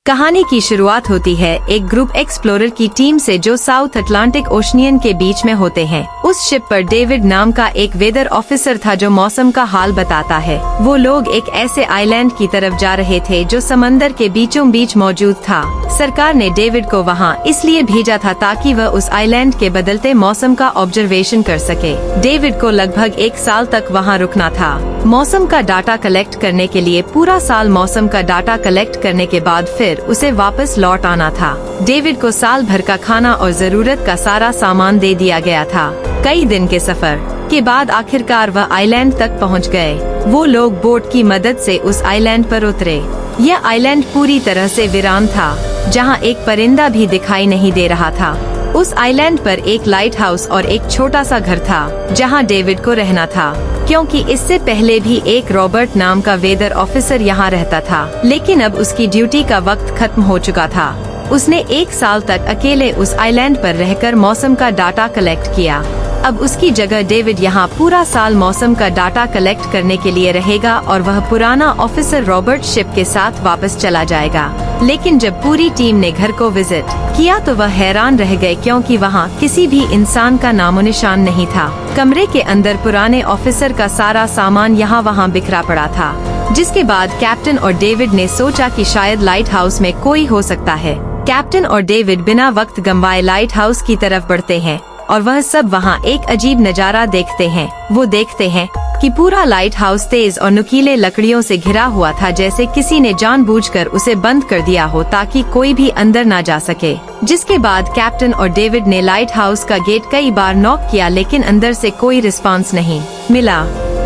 कहानी की शुरुआत होती है एक ग्रुप एक्सप्लोरर की टीम से जो साउथ अटलांटिक ओशियन के बीच में होते हैं। उस शिप पर डेविड नाम का एक वेदर ऑफिसर था जो मौसम का हाल बताता है। वो लोग एक ऐसे आइलैंड की तरफ जा रहे थे जो समंदर के बीचों बीच मौजूद था। सरकार ने डेविड को वहाँ इसलिए भेजा था ताकि वह उस आइलैंड के बदलते मौसम का ऑब्जर्वेशन कर सके। डेविड को लगभग 1 साल तक वहाँ रुकना था। मौसम का डाटा कलेक्ट करने के लिए पूरा साल मौसम का डाटा कलेक्ट करने के बाद फिर उसे वापस लौट आना था। डेविड को साल भर का खाना और जरूरत का सारा सामान दे दिया गया था। कई दिन के सफर के बाद आखिरकार वह आइलैंड तक पहुंच गए। वो लोग बोट की मदद से उस आइलैंड पर उतरे। यह आइलैंड पूरी तरह से वीरान था, जहां एक परिंदा भी दिखाई नहीं दे रहा था। उस आइलैंड पर एक लाइट हाउस और एक छोटा सा घर था जहां डेविड को रहना था, क्योंकि इससे पहले भी एक रॉबर्ट नाम का वेदर ऑफिसर यहां रहता था, लेकिन अब उसकी ड्यूटी का वक्त खत्म हो चुका था। उसने 1 साल तक अकेले उस आइलैंड पर रहकर मौसम का डाटा कलेक्ट किया। अब उसकी जगह डेविड यहाँ पूरा साल मौसम का डाटा कलेक्ट करने के लिए रहेगा और वह पुराना ऑफिसर रॉबर्ट शिप के साथ वापस चला जाएगा। लेकिन जब पूरी टीम ने घर को विजिट किया तो वह हैरान रह गए, क्योंकि वहाँ किसी भी इंसान का नामो निशान नहीं था। कमरे के अंदर पुराने ऑफिसर का सारा सामान यहाँ वहाँ बिखरा पड़ा था। जिसके बाद कैप्टन और डेविड ने सोचा कि शायद लाइट हाउस में कोई हो सकता है। कैप्टन और डेविड बिना वक्त गंवाए लाइट हाउस की तरफ बढ़ते हैं और वह सब वहाँ एक अजीब नजारा देखते हैं। वो देखते हैं कि पूरा लाइट हाउस तेज और नुकीले लकड़ियों से घिरा हुआ था, जैसे किसी ने जानबूझकर उसे बंद कर दिया हो ताकि कोई भी अंदर ना जा सके। जिसके बाद कैप्टन और डेविड ने लाइट हाउस का गेट कई बार नॉक किया, लेकिन अंदर से कोई रिस्पांस नहीं मिला।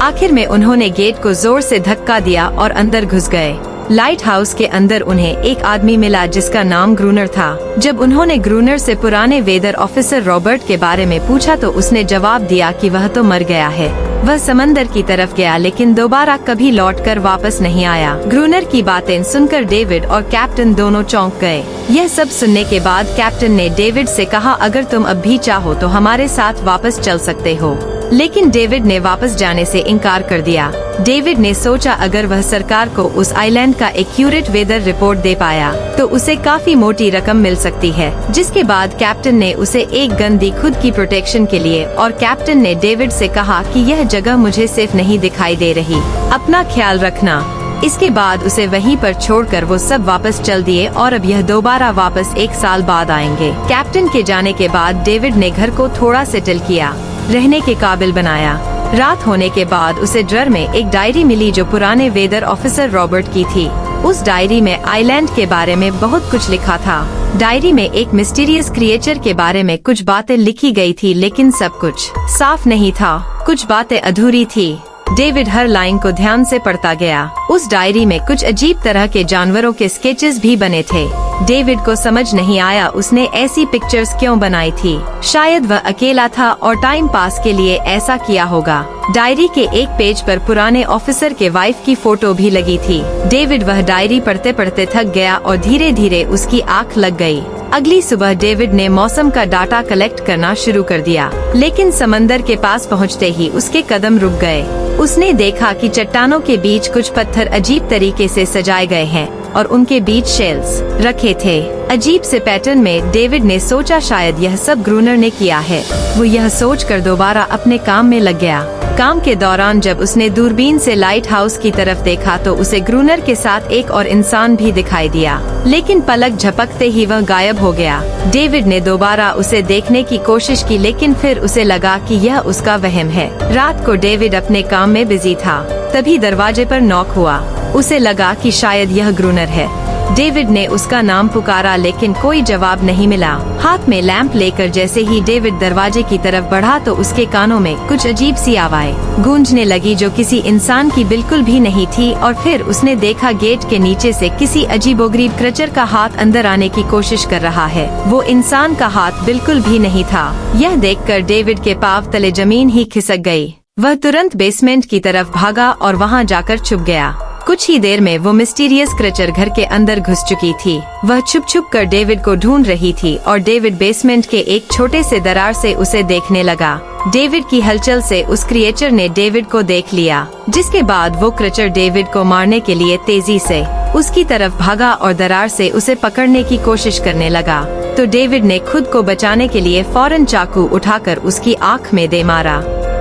आखिर में उन्होंने गेट को जोर से धक्का दिया और अंदर घुस गए। लाइट हाउस के अंदर उन्हें एक आदमी मिला जिसका नाम ग्रूनर था। जब उन्होंने ग्रूनर से पुराने वेदर ऑफिसर रॉबर्ट के बारे में पूछा तो उसने जवाब दिया कि वह तो मर गया है। वह समंदर की तरफ गया लेकिन दोबारा कभी लौटकर वापस नहीं आया। ग्रूनर की बातें सुनकर डेविड और कैप्टन दोनों चौंक गए। यह सब सुनने के बाद कैप्टन ने डेविड से कहा, अगर तुम अब भी चाहो तो हमारे साथ वापस चल सकते हो। लेकिन डेविड ने वापस जाने से इनकार कर दिया। डेविड ने सोचा अगर वह सरकार को उस आइलैंड का एक्यूरेट वेदर रिपोर्ट दे पाया तो उसे काफी मोटी रकम मिल सकती है। जिसके बाद कैप्टन ने उसे एक गन दी खुद की प्रोटेक्शन के लिए, और कैप्टन ने डेविड से कहा कि यह जगह मुझे सेफ नहीं दिखाई दे रही, अपना ख्याल रखना। इसके बाद उसे वहीं पर छोड़कर वो सब वापस चल दिए और अब यह दोबारा वापस 1 साल बाद आएंगे। कैप्टन के जाने के बाद डेविड ने घर को थोड़ा सेटल किया, रहने के काबिल बनाया। रात होने के बाद उसे ड्रर में एक डायरी मिली जो पुराने वेदर ऑफिसर रॉबर्ट की थी। उस डायरी में आइलैंड के बारे में बहुत कुछ लिखा था। डायरी में एक मिस्टीरियस क्रिएचर के बारे में कुछ बातें लिखी गई थी, लेकिन सब कुछ साफ नहीं था, कुछ बातें अधूरी थी। डेविड हर लाइन को ध्यान से पढ़ता गया। उस डायरी में कुछ अजीब तरह के जानवरों के स्केचेस भी बने थे। डेविड को समझ नहीं आया उसने ऐसी पिक्चर्स क्यों बनाई थी। शायद वह अकेला था और टाइम पास के लिए ऐसा किया होगा। डायरी के एक पेज पर पुराने ऑफिसर के वाइफ की फोटो भी लगी थी। डेविड वह डायरी पढ़ते पढ़ते थक गया और धीरे धीरे उसकी आंख लग गई। अगली सुबह डेविड ने मौसम का डाटा कलेक्ट करना शुरू कर दिया, लेकिन समंदर के पास पहुंचते ही उसके कदम रुक गए। उसने देखा कि चट्टानों के बीच कुछ पत्थर अजीब तरीके से सजाए गए हैं और उनके बीच शेल्स रखे थे अजीब से पैटर्न में। डेविड ने सोचा शायद यह सब ग्रूनर ने किया है। वो यह सोचकर दोबारा अपने काम में लग गया। काम के दौरान जब उसने दूरबीन से लाइट हाउस की तरफ देखा तो उसे ग्रूनर के साथ एक और इंसान भी दिखाई दिया, लेकिन पलक झपकते ही वह गायब हो गया। डेविड ने दोबारा उसे देखने की कोशिश की, लेकिन फिर उसे लगा कि यह उसका वहम है। रात को डेविड अपने काम में बिजी था, तभी दरवाजे पर नॉक हुआ। उसे लगा कि शायद यह ग्रूनर है। डेविड ने उसका नाम पुकारा, लेकिन कोई जवाब नहीं मिला। हाथ में लैंप लेकर जैसे ही डेविड दरवाजे की तरफ बढ़ा तो उसके कानों में कुछ अजीब सी आवाज़ें गूंजने लगी जो किसी इंसान की बिल्कुल भी नहीं थी। और फिर उसने देखा गेट के नीचे से किसी अजीबोगरीब क्रीचर का हाथ अंदर आने की कोशिश कर रहा है। वो इंसान का हाथ बिल्कुल भी नहीं था। यह देखकर डेविड के पांव तले जमीन ही खिसक गई। वह तुरंत बेसमेंट की तरफ भागा और वहाँ जाकर छुप गया। कुछ ही देर में वो मिस्टीरियस क्रीचर घर के अंदर घुस चुकी थी। वह छुप छुप कर डेविड को ढूंढ रही थी और डेविड बेसमेंट के एक छोटे से दरार से उसे देखने लगा। डेविड की हलचल से उस क्रिएचर ने डेविड को देख लिया, जिसके बाद वो क्रिएचर डेविड को मारने के लिए तेजी से उसकी तरफ भागा और दरार से उसे पकड़ने की कोशिश करने लगा। तो डेविड ने खुद को बचाने के लिए फौरन चाकू उठाकर उसकी आंख में दे मारा।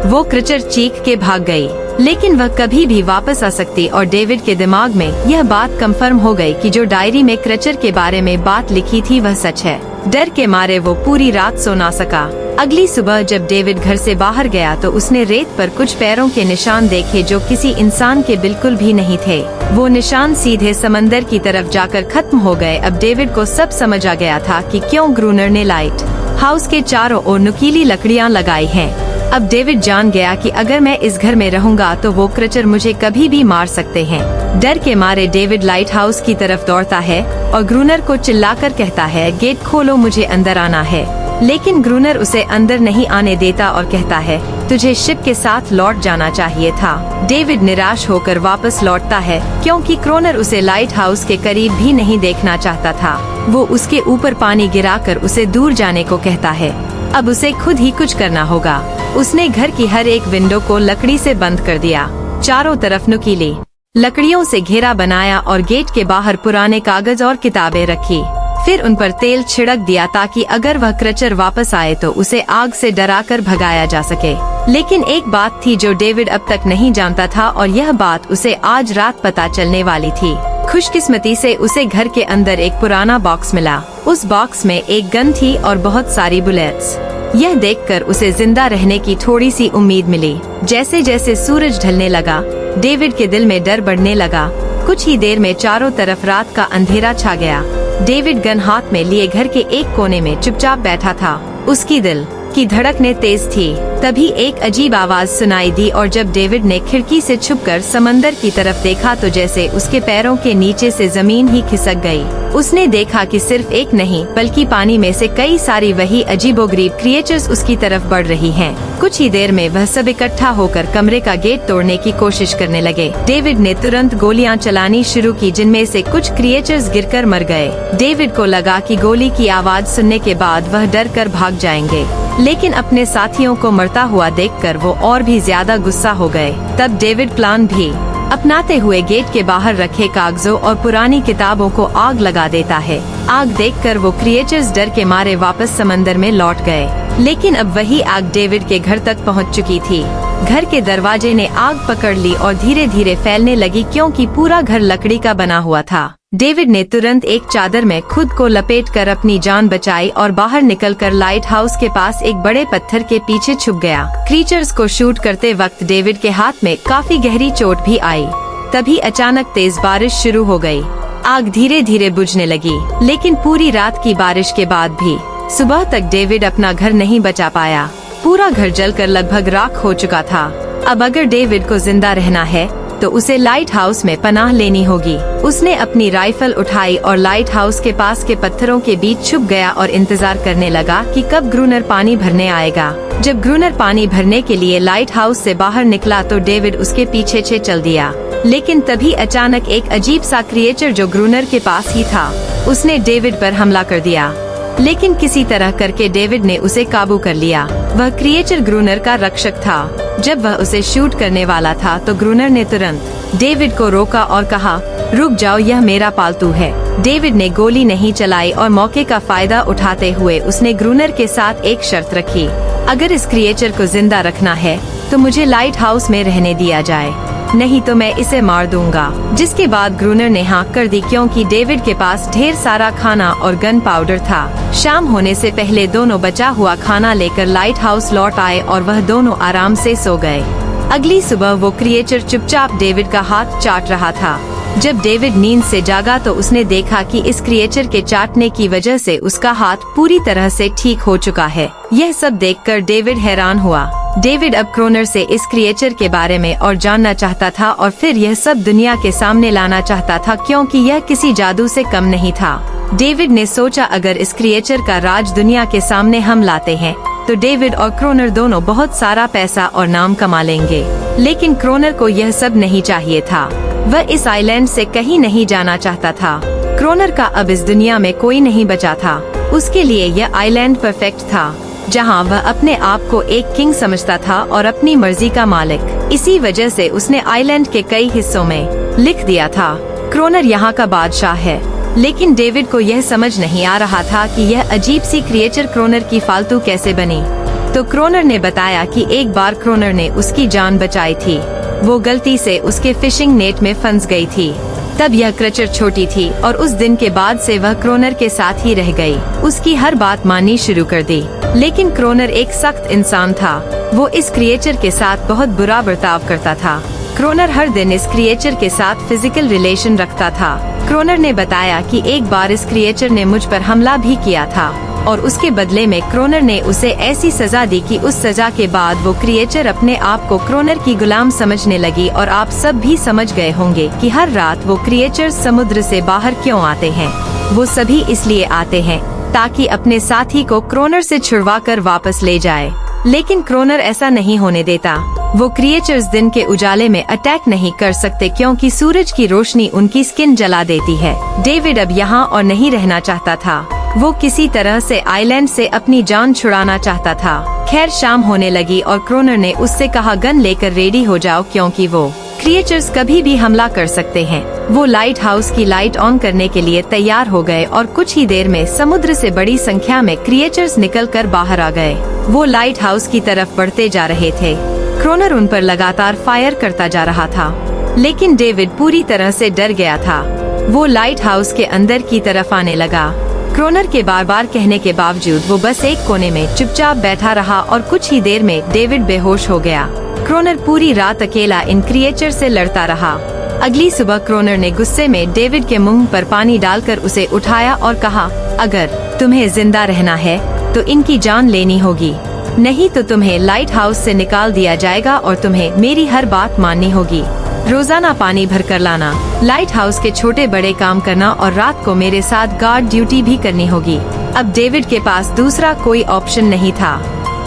वो क्रिएचर चीख के भाग गई, लेकिन वह कभी भी वापस आ सकती और डेविड के दिमाग में यह बात कंफर्म हो गई कि जो डायरी में क्रिएचर के बारे में बात लिखी थी वह सच है। डर के मारे वो पूरी रात सो ना सका। अगली सुबह जब डेविड घर से बाहर गया तो उसने रेत पर कुछ पैरों के निशान देखे जो किसी इंसान के बिल्कुल भी नहीं थे। वो निशान सीधे समंदर की तरफ जाकर खत्म हो गए। अब डेविड को सब समझ आ गया था कि क्यों ग्रूनर ने लाइट हाउस के चारों ओर नुकीली लकड़ियां लगाई हैं। अब डेविड जान गया कि अगर मैं इस घर में रहूंगा तो वो क्रिएचर मुझे कभी भी मार सकते हैं। डर के मारे डेविड लाइट हाउस की तरफ दौड़ता है और ग्रूनर को चिल्लाकर कहता है, गेट खोलो, मुझे अंदर आना है। लेकिन ग्रूनर उसे अंदर नहीं आने देता और कहता है, तुझे शिप के साथ लौट जाना चाहिए था। डेविड निराश होकर वापस लौटता है क्योंकि ग्रूनर उसे लाइट हाउस के करीब भी नहीं देखना चाहता था। वो उसके ऊपर पानी गिराकर उसे दूर जाने को कहता है। अब उसे खुद ही कुछ करना होगा। उसने घर की हर एक विंडो को लकड़ी से बंद कर दिया, चारों तरफ नुकीली लकड़ियों से घेरा बनाया और गेट के बाहर पुराने कागज और किताबें रखी। फिर उन पर तेल छिड़क दिया ताकि अगर वह क्रिएचर वापस आए तो उसे आग से डराकर भगाया जा सके। लेकिन एक बात थी जो डेविड अब तक नहीं जानता था और यह बात उसे आज रात पता चलने वाली थी। खुशकिस्मती से उसे घर के अंदर एक पुराना बॉक्स मिला। उस बॉक्स में एक गन थी और बहुत सारी बुलेट्स। यह देखकर उसे जिंदा रहने की थोड़ी सी उम्मीद मिली। जैसे जैसे सूरज ढलने लगा, डेविड के दिल में डर बढ़ने लगा। कुछ ही देर में चारों तरफ रात का अंधेरा छा गया। डेविड गन हाथ में लिए घर के एक कोने में चुपचाप बैठा था। उसकी दिल की धड़कनें तेज थी। तभी एक अजीब आवाज सुनाई दी और जब डेविड ने खिड़की से छुपकर समंदर की तरफ देखा तो जैसे उसके पैरों के नीचे से जमीन ही खिसक गई। उसने देखा कि सिर्फ एक नहीं बल्कि पानी में से कई सारी वही अजीबोगरीब क्रिएचर्स उसकी तरफ बढ़ रही हैं। कुछ ही देर में वह सब इकट्ठा होकर कमरे का गेट तोड़ने की कोशिश करने लगे। डेविड ने तुरंत गोलियां चलानी शुरू की, जिनमें से कुछ क्रिएचर्स गिरकर मर गए। डेविड को लगा कि गोली की आवाज सुनने के बाद वह डर कर भाग जाएंगे, लेकिन अपने साथियों को मरता हुआ देखकर वो और भी ज्यादा गुस्सा हो गए। तब डेविड प्लान भी अपनाते हुए गेट के बाहर रखे कागजों और पुरानी किताबों को आग लगा देता है। आग देखकर वो क्रिएचर्स डर के मारे वापस समंदर में लौट गए, लेकिन अब वही आग डेविड के घर तक पहुंच चुकी थी। घर के दरवाजे ने आग पकड़ ली और धीरे धीरे फैलने लगी क्योंकि पूरा घर लकड़ी का बना हुआ था। डेविड ने तुरंत एक चादर में खुद को लपेटकर अपनी जान बचाई और बाहर निकलकर लाइट हाउस के पास एक बड़े पत्थर के पीछे छुप गया। क्रीचर्स को शूट करते वक्त डेविड के हाथ में काफी गहरी चोट भी आई। तभी अचानक तेज बारिश शुरू हो गई। आग धीरे धीरे बुझने लगी, लेकिन पूरी रात की बारिश के बाद भी सुबह तक डेविड अपना घर नहीं बचा पाया। पूरा घर जलकर लगभग राख हो चुका था। अब अगर डेविड को जिंदा रहना है तो उसे लाइट हाउस में पनाह लेनी होगी। उसने अपनी राइफल उठाई और लाइट हाउस के पास के पत्थरों के बीच छुप गया और इंतजार करने लगा कि कब ग्रूनर पानी भरने आएगा। जब ग्रूनर पानी भरने के लिए लाइट हाउस से बाहर निकला तो डेविड उसके पीछे चल दिया। लेकिन तभी अचानक एक अजीब सा क्रिएचर जो ग्रूनर के पास ही था, उसने डेविड पर हमला कर दिया। लेकिन किसी तरह करके डेविड ने उसे काबू कर लिया। वह क्रिएचर ग्रूनर का रक्षक था। जब वह उसे शूट करने वाला था तो ग्रूनर ने तुरंत डेविड को रोका और कहा, रुक जाओ, यह मेरा पालतू है। डेविड ने गोली नहीं चलाई और मौके का फायदा उठाते हुए उसने ग्रूनर के साथ एक शर्त रखी, अगर इस क्रिएचर को जिंदा रखना है तो मुझे लाइट हाउस में रहने दिया जाए, नहीं तो मैं इसे मार दूंगा। जिसके बाद ग्रूनर ने हाँ कर दी क्योंकि डेविड के पास ढेर सारा खाना और गन पाउडर था। शाम होने से पहले दोनों बचा हुआ खाना लेकर लाइट हाउस लौट आए और वह दोनों आराम से सो गए। अगली सुबह वो क्रिएचर चुपचाप डेविड का हाथ चाट रहा था। जब डेविड नींद से जागा तो उसने देखा कि इस क्रिएचर के चाटने की वजह से उसका हाथ पूरी तरह से ठीक हो चुका है। यह सब देखकर डेविड हैरान हुआ। डेविड अब ग्रूनर से इस क्रिएचर के बारे में और जानना चाहता था और फिर यह सब दुनिया के सामने लाना चाहता था क्योंकि यह किसी जादू से कम नहीं था। डेविड ने सोचा अगर इस क्रिएचर का राज दुनिया के सामने हम लाते हैं तो डेविड और ग्रूनर दोनों बहुत सारा पैसा और नाम कमा लेंगे। लेकिन ग्रूनर को यह सब नहीं चाहिए था। वह इस आइलैंड से कहीं नहीं जाना चाहता था। ग्रूनर का अब इस दुनिया में कोई नहीं बचा था। उसके लिए यह आइलैंड परफेक्ट था। जहां वह अपने आप को एक किंग समझता था और अपनी मर्जी का मालिक। इसी वजह से उसने आइलैंड के कई हिस्सों में लिख दिया था, क्रोनर यहाँ का बादशाह है। लेकिन डेविड को यह समझ नहीं आ रहा था कि यह अजीब सी क्रिएचर क्रोनर की फालतू कैसे बनी। तो क्रोनर ने बताया कि एक बार क्रोनर ने उसकी जान बचाई थी। वो गलती से उसके फिशिंग नेट में फंस गई थी। तब यह क्रिएचर छोटी थी और उस दिन के बाद से वह क्रोनर के साथ ही रह गई। उसकी हर बात माननी शुरू कर दी। लेकिन क्रोनर एक सख्त इंसान था। वो इस क्रिएचर के साथ बहुत बुरा बर्ताव करता था। क्रोनर हर दिन इस क्रिएचर के साथ फिजिकल रिलेशन रखता था। क्रोनर ने बताया कि एक बार इस क्रिएचर ने मुझ पर हमला भी किया था और उसके बदले में क्रोनर ने उसे ऐसी सजा दी कि उस सजा के बाद वो क्रिएचर अपने आप को क्रोनर की गुलाम समझने लगी। और आप सब भी समझ गए होंगे कि हर रात वो क्रिएचर समुद्र से बाहर क्यों आते हैं। वो सभी इसलिए आते हैं ताकि अपने साथी को क्रोनर से छुड़वाकर वापस ले जाए। लेकिन क्रोनर ऐसा नहीं होने देता। वो क्रिएचर्स दिन के उजाले में अटैक नहीं कर सकते क्योंकि सूरज की रोशनी उनकी स्किन जला देती है। डेविड अब यहाँ और नहीं रहना चाहता था। वो किसी तरह से आइलैंड से अपनी जान छुड़ाना चाहता था। खैर शाम होने लगी और क्रोनर ने उससे कहा, गन लेकर रेडी हो जाओ क्योंकि वो क्रिएचर्स कभी भी हमला कर सकते हैं। वो लाइट हाउस की लाइट ऑन करने के लिए तैयार हो गए और कुछ ही देर में समुद्र से बड़ी संख्या में क्रिएचर्स निकलकर बाहर आ गए। वो लाइट हाउस की तरफ बढ़ते जा रहे थे। क्रोनर उन पर लगातार फायर करता जा रहा था। लेकिन डेविड पूरी तरह से डर गया था। वो लाइट हाउस के अंदर की तरफ आने लगा। क्रोनर के बार बार कहने के बावजूद वो बस एक कोने में चुपचाप बैठा रहा और कुछ ही देर में डेविड बेहोश हो गया। क्रोनर पूरी रात अकेला इन क्रिएचर से लड़ता रहा। अगली सुबह क्रोनर ने गुस्से में डेविड के मुंह पर पानी डालकर उसे उठाया और कहा, अगर तुम्हें जिंदा रहना है तो इनकी जान लेनी होगी, नहीं तो तुम्हें लाइट हाउस से निकाल दिया जाएगा और तुम्हें मेरी हर बात माननी होगी। रोजाना पानी भर कर लाना, लाइट हाउस के छोटे बड़े काम करना और रात को मेरे साथ गार्ड ड्यूटी भी करनी होगी। अब डेविड के पास दूसरा कोई ऑप्शन नहीं था।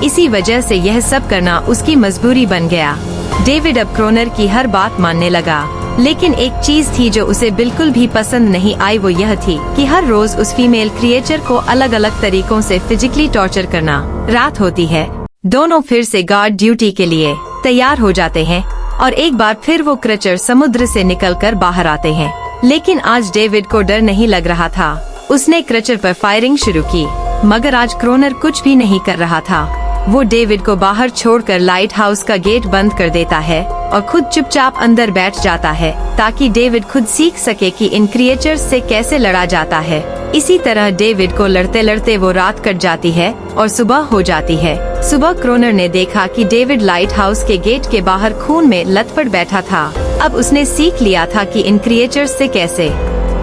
इसी वजह से यह सब करना उसकी मजबूरी बन गया। डेविड अब क्रोनर की हर बात मानने लगा। लेकिन एक चीज थी जो उसे बिल्कुल भी पसंद नहीं आई। वो यह थी कि हर रोज उस फीमेल क्रिएचर को अलग अलग तरीकों से फिजिकली टॉर्चर करना। रात होती है, दोनों फिर से गार्ड ड्यूटी के लिए तैयार हो जाते हैं और एक बार फिर वो क्रिएचर समुद्र से निकलकर बाहर आते हैं। लेकिन आज डेविड को डर नहीं लग रहा था। उसने क्रिएचर पर फायरिंग शुरू की, मगर आज क्रोनर कुछ भी नहीं कर रहा था। वो डेविड को बाहर छोड़कर लाइट हाउस का गेट बंद कर देता है और खुद चुपचाप अंदर बैठ जाता है ताकि डेविड खुद सीख सके कि इन क्रिएचर्स से कैसे लड़ा जाता है। इसी तरह डेविड को लड़ते लड़ते वो रात कट जाती है और सुबह हो जाती है। सुबह क्रोनर ने देखा कि डेविड लाइट हाउस के गेट के बाहर खून में लथपथ बैठा था। अब उसने सीख लिया था कि इन क्रिएचर्स से कैसे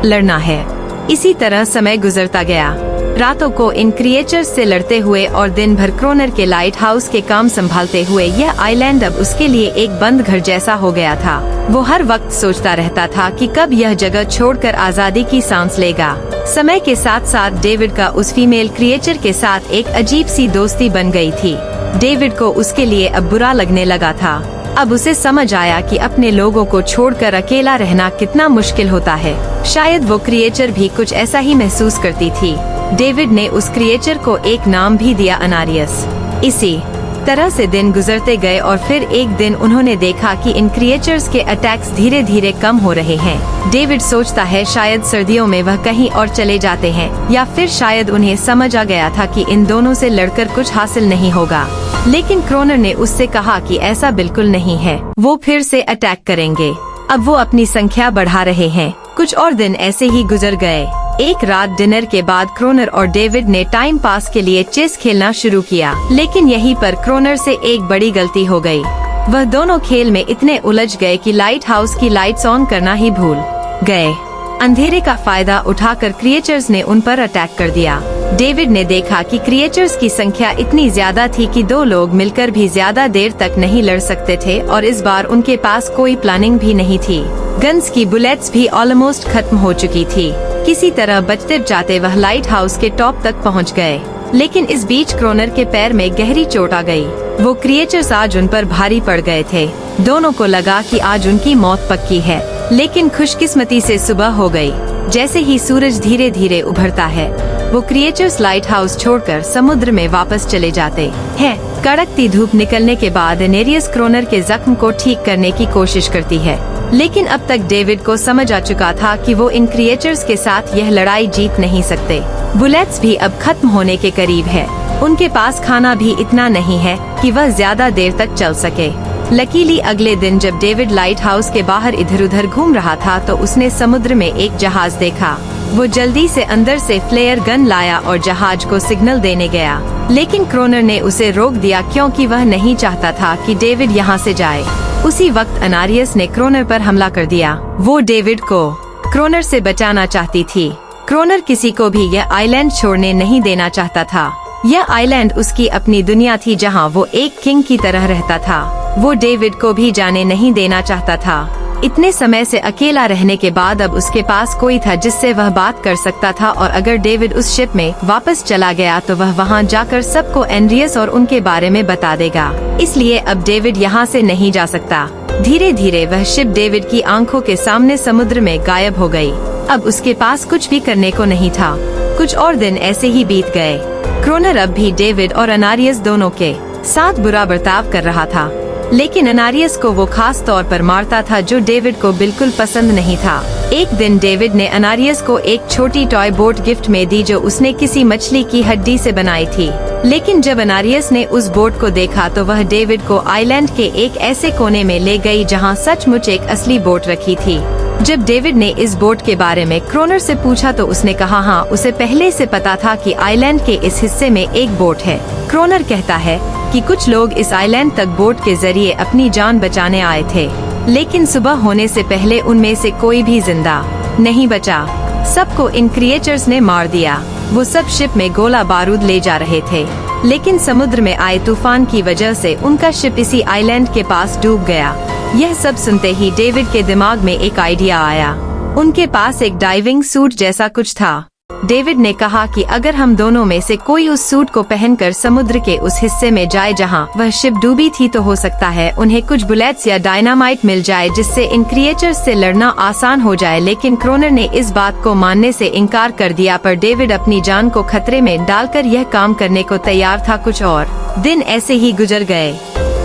लड़ना है। इसी तरह समय गुजरता गया। रातों को इन क्रिएचर्स से लड़ते हुए और दिन भर क्रोनर के लाइट हाउस के काम संभालते हुए यह आइलैंड अब उसके लिए एक बंद घर जैसा हो गया था। वो हर वक्त सोचता रहता था कि कब यह जगह छोड़कर आजादी की सांस लेगा। समय के साथ साथ डेविड का उस फीमेल क्रिएचर के साथ एक अजीब सी दोस्ती बन गई थी। डेविड को उसके लिए अब बुरा लगने लगा था। अब उसे समझ आया कि अपने लोगों को छोड़कर अकेला रहना कितना मुश्किल होता है। शायद वो क्रिएचर भी कुछ ऐसा ही महसूस करती थी। डेविड ने उस क्रिएचर को एक नाम भी दिया, अनारियस। इसी तरह से दिन गुजरते गए और फिर एक दिन उन्होंने देखा कि इन क्रिएचर्स के अटैक्स धीरे धीरे कम हो रहे हैं। डेविड सोचता है शायद सर्दियों में वह कहीं और चले जाते हैं या फिर शायद उन्हें समझ आ गया था कि इन दोनों से लड़कर कुछ हासिल नहीं होगा। लेकिन क्रोनर ने उससे कहा कि ऐसा बिल्कुल नहीं है, वो फिर से अटैक करेंगे। अब वो अपनी संख्या बढ़ा रहे हैं। कुछ और दिन ऐसे ही गुजर गए। एक रात डिनर के बाद क्रोनर और डेविड ने टाइम पास के लिए चेस खेलना शुरू किया। लेकिन यहीं पर क्रोनर से एक बड़ी गलती हो गई। वह दोनों खेल में इतने उलझ गए कि लाइट हाउस की लाइट्स ऑन करना ही भूल गए। अंधेरे का फायदा उठाकर क्रिएचर्स ने उन पर अटैक कर दिया। डेविड ने देखा कि क्रिएचर्स की संख्या इतनी ज्यादा थी कि दो लोग मिलकर भी ज्यादा देर तक नहीं लड़ सकते थे और इस बार उनके पास कोई प्लानिंग भी नहीं थी। गन्स की बुलेट्स भी ऑलमोस्ट खत्म हो चुकी थी। किसी तरह बचते जाते वह लाइट हाउस के टॉप तक पहुंच गए। लेकिन इस बीच क्रोनर के पैर में गहरी चोट आ गई। वो क्रिएचर्स आज उन पर भारी पड़ गए थे। दोनों को लगा कि आज उनकी मौत पक्की है। लेकिन खुशकिस्मती से सुबह हो गई। जैसे ही सूरज धीरे धीरे उभरता है वो क्रिएचर्स लाइट हाउस छोड़कर समुद्र में वापस चले जाते हैं। कड़कती धूप निकलने के बाद एनेरियस क्रोनर के जख्म को ठीक करने की कोशिश करती है, लेकिन अब तक डेविड को समझ आ चुका था कि वो इन क्रिएचर्स के साथ यह लड़ाई जीत नहीं सकते। बुलेट्स भी अब खत्म होने के करीब है। उनके पास खाना भी इतना नहीं है कि वह ज्यादा देर तक चल सके। लकीली अगले दिन जब डेविड लाइट हाउस के बाहर इधर उधर घूम रहा था तो उसने समुद्र में एक जहाज देखा। वो जल्दी से अंदर से फ्लेयर गन लाया और जहाज को सिग्नल देने गया, लेकिन क्रोनर ने उसे रोक दिया क्योंकि वह नहीं चाहता था कि डेविड यहाँ से जाए। उसी वक्त अनारियस ने क्रोनर पर हमला कर दिया। वो डेविड को क्रोनर से बचाना चाहती थी। क्रोनर किसी को भी यह आइलैंड छोड़ने नहीं देना चाहता था। यह आइलैंड उसकी अपनी दुनिया थी जहाँ वो एक किंग की तरह रहता था। वो डेविड को भी जाने नहीं देना चाहता था। इतने समय से अकेला रहने के बाद अब उसके पास कोई था जिससे वह बात कर सकता था, और अगर डेविड उस शिप में वापस चला गया तो वह वहां जाकर सबको एंड्रियस और उनके बारे में बता देगा। इसलिए अब डेविड यहाँ से नहीं जा सकता। धीरे धीरे वह शिप डेविड की आंखों के सामने समुद्र में गायब हो गई। अब उसके पास कुछ भी करने को नहीं था। कुछ और दिन ऐसे ही बीत गए। क्रोनर अब भी डेविड और अनारियस दोनों के साथ बुरा बर्ताव कर रहा था, लेकिन अनारियस को वो खास तौर पर मारता था जो डेविड को बिल्कुल पसंद नहीं था। एक दिन डेविड ने अनारियस को एक छोटी टॉय बोट गिफ्ट में दी जो उसने किसी मछली की हड्डी से बनाई थी, लेकिन जब अनारियस ने उस बोट को देखा तो वह डेविड को आइलैंड के एक ऐसे कोने में ले गई जहां सचमुच एक असली बोट रखी थी। जब डेविड ने इस बोट के बारे में क्रोनर से पूछा तो उसने कहा हाँ, उसे पहले से पता था कि आइलैंड के इस हिस्से में एक बोट है। क्रोनर कहता है कि कुछ लोग इस आइलैंड तक बोट के जरिए अपनी जान बचाने आए थे, लेकिन सुबह होने से पहले उनमें से कोई भी जिंदा नहीं बचा। सबको इन क्रिएचर्स ने मार दिया। वो सब शिप में गोला बारूद ले जा रहे थे, लेकिन समुद्र में आए तूफान की वजह से उनका शिप इसी आइलैंड के पास डूब गया। यह सब सुनते ही डेविड के दिमाग में एक आइडिया आया। उनके पास एक डाइविंग सूट जैसा कुछ था। डेविड ने कहा कि अगर हम दोनों में से कोई उस सूट को पहनकर समुद्र के उस हिस्से में जाए जहां वह शिप डूबी थी तो हो सकता है उन्हें कुछ बुलेट्स या डायनामाइट मिल जाए जिससे इन क्रिएचर्स से लड़ना आसान हो जाए। लेकिन क्रोनर ने इस बात को मानने से इनकार कर दिया, पर डेविड अपनी जान को खतरे में डालकर यह काम करने को तैयार था। कुछ और दिन ऐसे ही गुजर गए।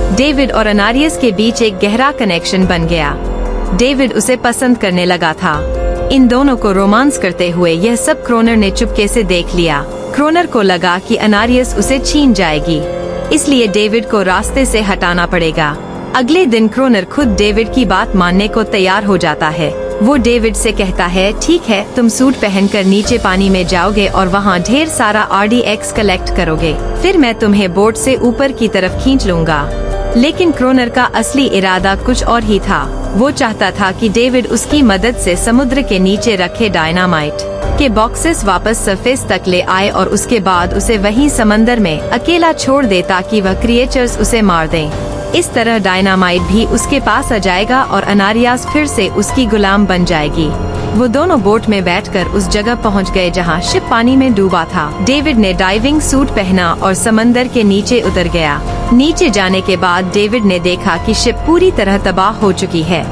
डेविड और अनारियस के बीच एक गहरा कनेक्शन बन गया। डेविड उसे पसंद करने लगा था। इन दोनों को रोमांस करते हुए यह सब क्रोनर ने चुपके से देख लिया। क्रोनर को लगा कि अनारियस उसे छीन जाएगी, इसलिए डेविड को रास्ते से हटाना पड़ेगा। अगले दिन क्रोनर खुद डेविड की बात मानने को तैयार हो जाता है। वो डेविड से कहता है, ठीक है, तुम सूट पहनकर नीचे पानी में जाओगे और वहाँ ढेर सारा RDX कलेक्ट करोगे, फिर मैं तुम्हें बोट से ऊपर की तरफ खींच लूंगा। लेकिन क्रोनर का असली इरादा कुछ और ही था। वो चाहता था कि डेविड उसकी मदद से समुद्र के नीचे रखे डायनामाइट के बॉक्सेस वापस सरफेस तक ले आए और उसके बाद उसे वहीं समंदर में अकेला छोड़ दे ताकि वह क्रिएचर्स उसे मार दें। इस तरह डायनामाइट भी उसके पास आ जाएगा और अनारियास फिर से उसकी गुलाम बन जाएगी। वो दोनों बोट में बैठकर उस जगह पहुंच गए जहां शिप पानी में डूबा था। डेविड ने डाइविंग सूट पहना और समंदर के नीचे उतर गया। नीचे जाने के बाद डेविड ने देखा कि शिप पूरी तरह तबाह हो चुकी है,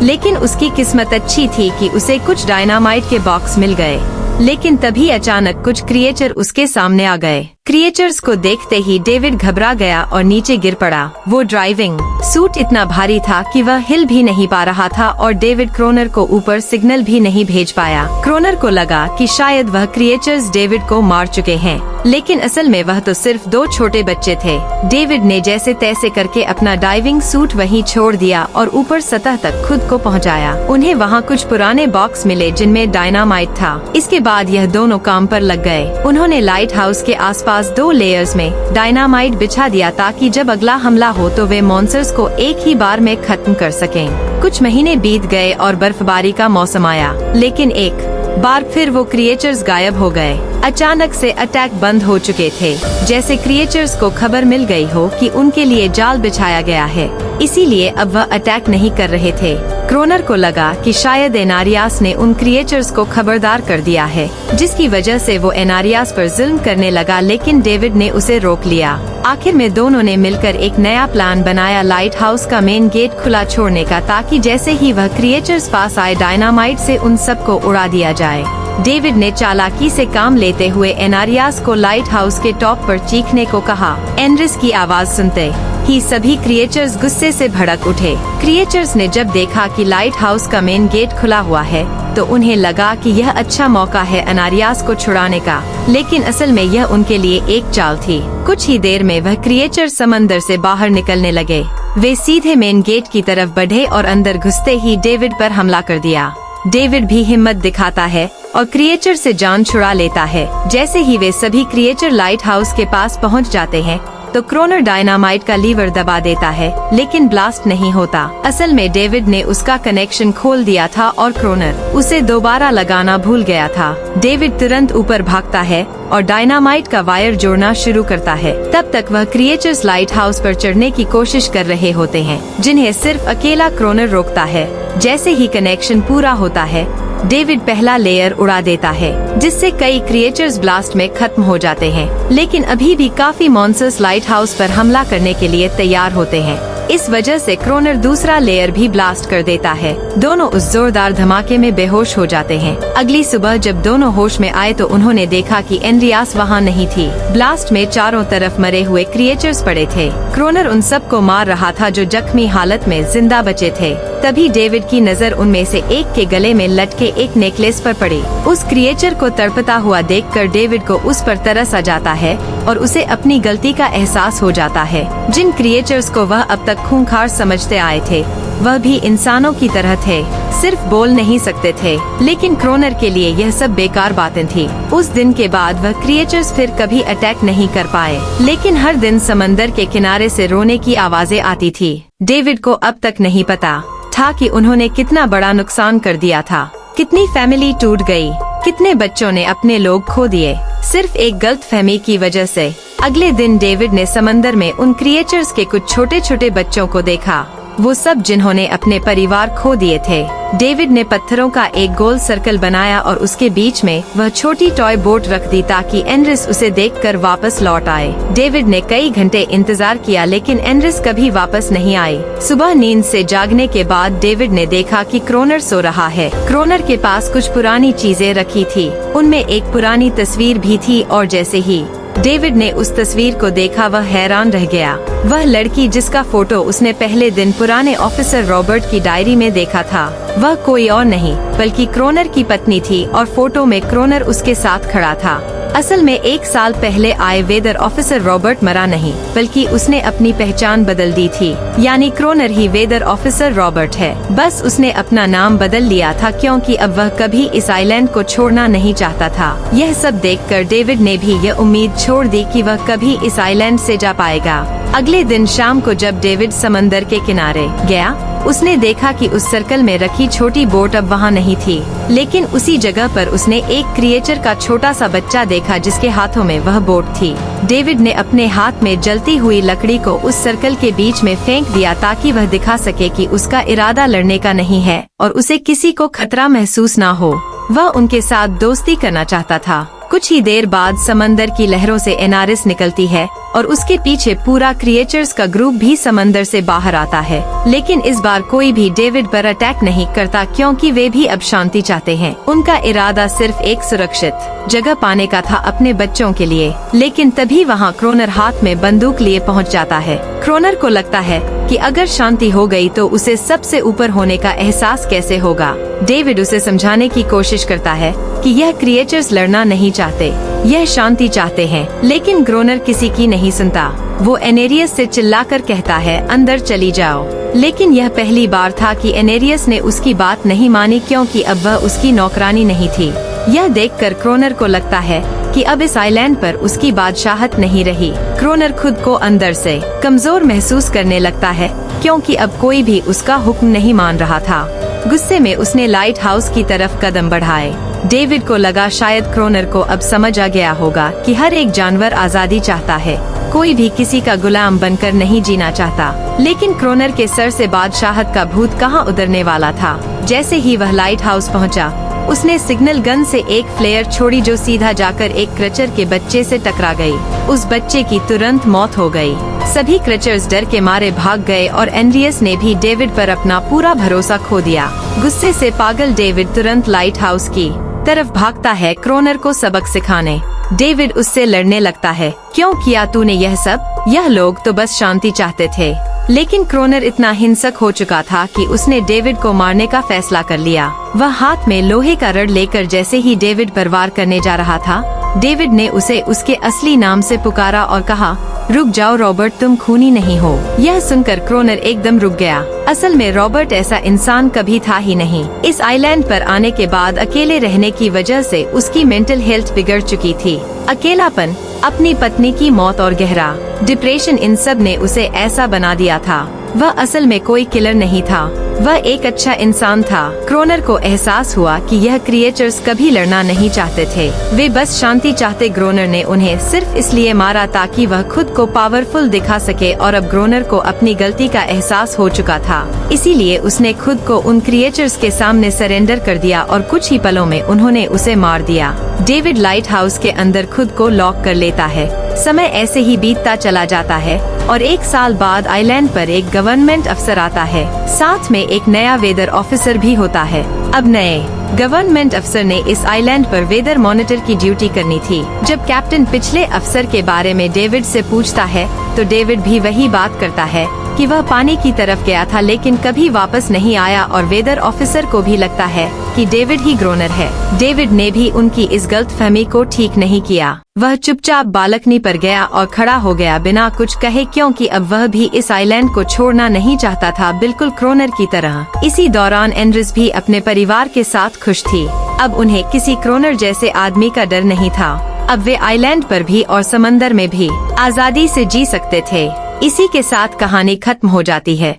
लेकिन उसकी किस्मत अच्छी थी कि उसे कुछ डायनामाइट के बॉक्स मिल गए। लेकिन तभी अचानक कुछ क्रिएचर उसके सामने आ गए। क्रिएचर्स को देखते ही डेविड घबरा गया और नीचे गिर पड़ा। वो ड्राइविंग सूट इतना भारी था कि वह हिल भी नहीं पा रहा था और डेविड क्रोनर को ऊपर सिग्नल भी नहीं भेज पाया। क्रोनर को लगा कि शायद वह क्रिएचर्स डेविड को मार चुके हैं, लेकिन असल में वह तो सिर्फ 2 छोटे बच्चे थे। डेविड ने जैसे तैसे करके अपना डाइविंग सूट वहीं छोड़ दिया और ऊपर सतह तक खुद को पहुंचाया। उन्हें वहां कुछ पुराने बॉक्स मिले जिनमें डायनामाइट था। इसके बाद यह दोनों काम पर लग गए। उन्होंने लाइट हाउस के आसपास 2 लेयर्स में डायनामाइट बिछा दिया ताकि जब अगला हमला हो तो वे मॉन्स्टर्स को एक ही बार में खत्म कर सकें। कुछ महीने बीत गए और बर्फबारी का मौसम आया, लेकिन एक बार फिर वो क्रिएचर्स गायब हो गए। अचानक से अटैक बंद हो चुके थे, जैसे क्रिएचर्स को खबर मिल गई हो कि उनके लिए जाल बिछाया गया है, इसीलिए अब वह अटैक नहीं कर रहे थे। क्रोनर को लगा कि शायद एनारियास ने उन क्रिएचर्स को खबरदार कर दिया है, जिसकी वजह से वो एनारियास पर जुल्म करने लगा, लेकिन डेविड ने उसे रोक लिया। आखिर में दोनों ने मिलकर एक नया प्लान बनाया, लाइट हाउस का मेन गेट खुला छोड़ने का, ताकि जैसे ही वह क्रिएचर्स पास आए डायनामाइट से उन सबको उड़ा दिया जाए। डेविड ने चालाकी से काम लेते हुए एनारियास को लाइट हाउस के टॉप पर चीखने को कहा। एनरिस की आवाज सुनते ही सभी क्रिएचर्स गुस्से से भड़क उठे। क्रिएचर्स ने जब देखा कि लाइट हाउस का मेन गेट खुला हुआ है तो उन्हें लगा कि यह अच्छा मौका है एनारियास को छुड़ाने का, लेकिन असल में यह उनके लिए एक चाल थी। कुछ ही देर में वह क्रिएचर समंदर से बाहर निकलने लगे। वे सीधे मेन गेट की तरफ बढ़े और अंदर घुसते ही डेविड पर हमला कर दिया। डेविड भी हिम्मत दिखाता है और क्रिएचर से जान छुड़ा लेता है। जैसे ही वे सभी क्रिएचर लाइट हाउस के पास पहुंच जाते हैं तो क्रोनर डायनामाइट का लीवर दबा देता है, लेकिन ब्लास्ट नहीं होता। असल में डेविड ने उसका कनेक्शन खोल दिया था और क्रोनर उसे दोबारा लगाना भूल गया था। डेविड तुरंत ऊपर भागता है और डायनामाइट का वायर जोड़ना शुरू करता है। तब तक वह क्रिएचर्स लाइट हाउस पर चढ़ने की कोशिश कर रहे होते हैं, जिन्हें सिर्फ अकेला क्रोनर रोकता है। जैसे ही कनेक्शन पूरा होता है, डेविड पहला लेयर उड़ा देता है, जिससे कई क्रिएचर्स ब्लास्ट में खत्म हो जाते हैं। लेकिन अभी भी काफी मॉन्स्टर्स लाइट हाउस पर हमला करने के लिए तैयार होते हैं। इस वजह से क्रोनर दूसरा लेयर भी ब्लास्ट कर देता है। दोनों उस जोरदार धमाके में बेहोश हो जाते हैं। अगली सुबह जब दोनों होश में आए तो उन्होंने देखा कि एनरियास वहाँ नहीं थी। ब्लास्ट में चारों तरफ मरे हुए क्रिएचर्स पड़े थे। क्रोनर उन सब को मार रहा था जो जख्मी हालत में जिंदा बचे थे। तभी डेविड की नजर उनमें से एक के गले में लटके एक नेकलेस पर पड़ी। उस क्रिएचर को तड़पता हुआ देखकर डेविड को उस पर तरस आ जाता है और उसे अपनी गलती का एहसास हो जाता है। जिन क्रिएचर्स को वह अब तक खूंखार समझते आए थे, वह भी इंसानों की तरह थे, सिर्फ बोल नहीं सकते थे। लेकिन क्रोनर के लिए यह सब बेकार बातें थी। उस दिन के बाद वह क्रिएचर्स फिर कभी अटैक नहीं कर पाए, लेकिन हर दिन समंदर के किनारे से रोने की आवाजें आती थी। डेविड को अब तक नहीं पता था कि उन्होंने कितना बड़ा नुकसान कर दिया था। कितनी फैमिली टूट गई, कितने बच्चों ने अपने लोग खो दिए, सिर्फ एक गलतफहमी की वजह से। अगले दिन डेविड ने समंदर में उन क्रिएचर्स के कुछ छोटे छोटे बच्चों को देखा, वो सब जिन्होंने अपने परिवार खो दिए थे। डेविड ने पत्थरों का एक गोल सर्कल बनाया और उसके बीच में वह छोटी टॉय बोट रख दी ताकि एनरिस उसे देखकर वापस लौट आए। डेविड ने कई घंटे इंतजार किया, लेकिन एनरिस कभी वापस नहीं आई। सुबह नींद से जागने के बाद डेविड ने देखा कि क्रोनर सो रहा है। क्रोनर के पास कुछ पुरानी चीजें रखी थी, उनमें एक पुरानी तस्वीर भी थी और जैसे ही डेविड ने उस तस्वीर को देखा वह हैरान रह गया। वह लड़की जिसका फोटो उसने पहले दिन पुराने ऑफिसर रॉबर्ट की डायरी में देखा था, वह कोई और नहीं बल्कि क्रोनर की पत्नी थी और फोटो में क्रोनर उसके साथ खड़ा था। असल में 1 साल पहले आए वेदर ऑफिसर रॉबर्ट मरा नहीं, बल्कि उसने अपनी पहचान बदल दी थी। यानी क्रोनर ही वेदर ऑफिसर रॉबर्ट है, बस उसने अपना नाम बदल लिया था क्योंकि अब वह कभी इस आइलैंड को छोड़ना नहीं चाहता था। यह सब देखकर डेविड ने भी यह उम्मीद छोड़ दी कि वह कभी इस आइलैंड से जा पाएगा। अगले दिन शाम को जब डेविड समंदर के किनारे गया, उसने देखा कि उस सर्कल में रखी छोटी बोट अब वहाँ नहीं थी, लेकिन उसी जगह पर उसने एक क्रिएचर का छोटा सा बच्चा देखा जिसके हाथों में वह बोट थी। डेविड ने अपने हाथ में जलती हुई लकड़ी को उस सर्कल के बीच में फेंक दिया ताकि वह दिखा सके कि उसका इरादा लड़ने का नहीं है और उसे किसी को खतरा महसूस ना हो। वह उनके साथ दोस्ती करना चाहता था। कुछ ही देर बाद समंदर की लहरों से एनारिस निकलती है और उसके पीछे पूरा क्रिएचर्स का ग्रुप भी समंदर से बाहर आता है। लेकिन इस बार कोई भी डेविड पर अटैक नहीं करता क्योंकि वे भी अब शांति चाहते हैं। उनका इरादा सिर्फ एक सुरक्षित जगह पाने का था अपने बच्चों के लिए। लेकिन तभी वहाँ क्रोनर हाथ में बंदूक लिए पहुँच जाता है। क्रोनर को लगता है कि अगर शांति हो गई तो उसे सबसे ऊपर होने का एहसास कैसे होगा। डेविड उसे समझाने की कोशिश करता है कि यह क्रिएचर्स लड़ना नहीं चाहते, यह शांति चाहते हैं। लेकिन क्रोनर किसी की नहीं सुनता। वो एनेरियस से चिल्लाकर कहता है, अंदर चली जाओ। लेकिन यह पहली बार था कि एनेरियस ने उसकी बात नहीं मानी क्योंकि अब वह उसकी नौकरानी नहीं थी। यह देखकर क्रोनर को लगता है कि अब इस आइलैंड पर उसकी बादशाहत नहीं रही। क्रोनर खुद को अंदर से कमजोर महसूस करने लगता है क्योंकि अब कोई भी उसका हुक्म नहीं मान रहा था। गुस्से में उसने लाइट हाउस की तरफ कदम बढ़ाए। डेविड को लगा शायद क्रोनर को अब समझ आ गया होगा कि हर एक जानवर आजादी चाहता है, कोई भी किसी का गुलाम बनकर नहीं जीना चाहता। लेकिन क्रोनर के सर से बादशाहत का भूत कहाँ उतरने वाला था। जैसे ही वह लाइट हाउस पहुँचा, उसने सिग्नल गन से एक फ्लेयर छोड़ी जो सीधा जाकर एक क्रेचर के बच्चे से टकरा गई। उस बच्चे की तुरंत मौत हो गई। सभी क्रेचर्स डर के मारे भाग गए और एनरियस ने भी डेविड पर अपना पूरा भरोसा खो दिया। गुस्से से पागल डेविड तुरंत लाइट हाउस की तरफ भागता है क्रोनर को सबक सिखाने। डेविड उससे लड़ने लगता है, क्यों किया तूने यह सब? यह लोग तो बस शांति चाहते थे। लेकिन क्रोनर इतना हिंसक हो चुका था कि उसने डेविड को मारने का फैसला कर लिया। वह हाथ में लोहे का रड लेकर जैसे ही डेविड पर वार करने जा रहा था, डेविड ने उसे उसके असली नाम से पुकारा और कहा, रुक जाओ रॉबर्ट, तुम खूनी नहीं हो। यह सुनकर क्रोनर एकदम रुक गया। असल में रॉबर्ट ऐसा इंसान कभी था ही नहीं। इस आइलैंड पर आने के बाद अकेले रहने की वजह से उसकी मेंटल हेल्थ बिगड़ चुकी थी। अकेलापन, अपनी पत्नी की मौत और गहरा डिप्रेशन, इन सब ने उसे ऐसा बना दिया था। वह असल में कोई किलर नहीं था, वह एक अच्छा इंसान था। क्रोनर को एहसास हुआ कि यह क्रिएचर्स कभी लड़ना नहीं चाहते थे, वे बस शांति चाहते। ग्रोनर ने उन्हें सिर्फ इसलिए मारा ताकि वह खुद को पावरफुल दिखा सके, और अब ग्रोनर को अपनी गलती का एहसास हो चुका था। इसीलिए उसने खुद को उन क्रिएचर्स के सामने सरेंडर कर दिया और कुछ ही पलों में उन्होंने उसे मार दिया। डेविड लाइट हाउस के अंदर खुद को लॉक कर लेता है। समय ऐसे ही बीतता चला जाता है और 1 साल बाद आइलैंड पर एक गवर्नमेंट अफसर आता है, साथ में एक नया वेदर ऑफिसर भी होता है। अब नए गवर्नमेंट अफसर ने इस आइलैंड पर वेदर मॉनिटर की ड्यूटी करनी थी। जब कैप्टन पिछले अफसर के बारे में डेविड से पूछता है तो डेविड भी वही बात करता है कि वह पानी की तरफ गया था लेकिन कभी वापस नहीं आया, और वेदर ऑफिसर को भी लगता है कि डेविड ही ग्रोनर है। डेविड ने भी उनकी इस गलतफहमी को ठीक नहीं किया। वह चुपचाप बालकनी पर गया और खड़ा हो गया बिना कुछ कहे, क्योंकि अब वह भी इस आइलैंड को छोड़ना नहीं चाहता था, बिल्कुल क्रोनर की तरह। इसी दौरान एंड्रिस भी अपने परिवार के साथ खुश थी। अब उन्हें किसी क्रोनर जैसे आदमी का डर नहीं था। अब वे आइलैंड पर भी और समंदर में भी आजादी से जी सकते थे। इसी के साथ कहानी खत्म हो जाती है।